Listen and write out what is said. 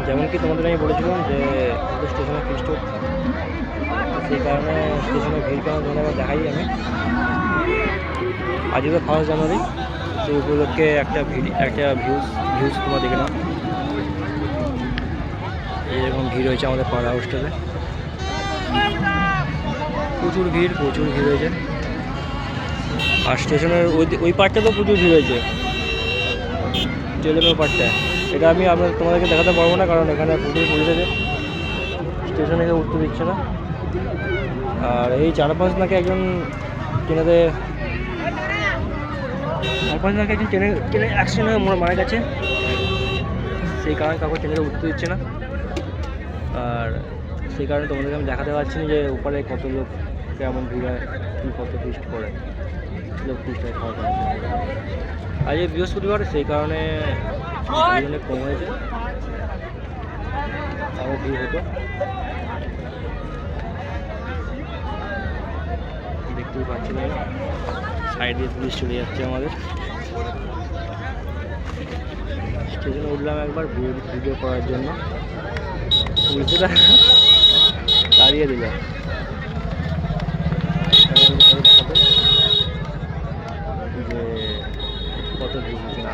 যেমন কি তোমাদের আমি বলেছিলাম যে স্টেশনে ফিস্ট হচ্ছে, সেই কারণে স্টেশনে ভিড় কেন তোমাদের দেখাই আমি। আজকে তো 1 জানুয়ারি, সেই উপলক্ষে একটা ভিউজ তোমরা দেখে নাও। এরকম ভিড় হয়েছে আমাদের পাড়া হোস্টেলে, প্রচুর ভিড় হয়েছে। আর স্টেশনের ওই পার্টটা তো প্রচুর ভিড় হয়েছে, ট্রেনের পার্টটা। এটা আমি তোমাদেরকে দেখাতে পারবো না, কারণ এখানে প্রচুর পুলিশ আছে, স্টেশনে কেউ উঠতে দিচ্ছে না। আর এই 4-5 নাকি একজন ট্রেনেতে ট্রেনে অ্যাক্সিডেন্ট হয়ে মারা গেছে, সেই কারণে কাউকে ট্রেনে উঠতে দিচ্ছে না। আর সেই কারণে তোমাদেরকে আমি দেখাতে পারছি না যে উপরে কত লোক, কেমন ভিড় হয়, কী কত ফিস্ট করে, লোক ফিস্ট হয় খাওয়া দাওয়া। আজ বৃহস্পতিবার, সেই কারণে অনেক কম হয়েছে, আরও ভিড় হতো। দেখতেই পাচ্ছি না, সাইড দিয়ে পুলিশ চলে যাচ্ছে আমাদের। স্টেশনে উঠলাম একবার ভিডিও করার জন্য, পুলিশরা দাঁড়িয়ে দিল যে কত ভিড় না।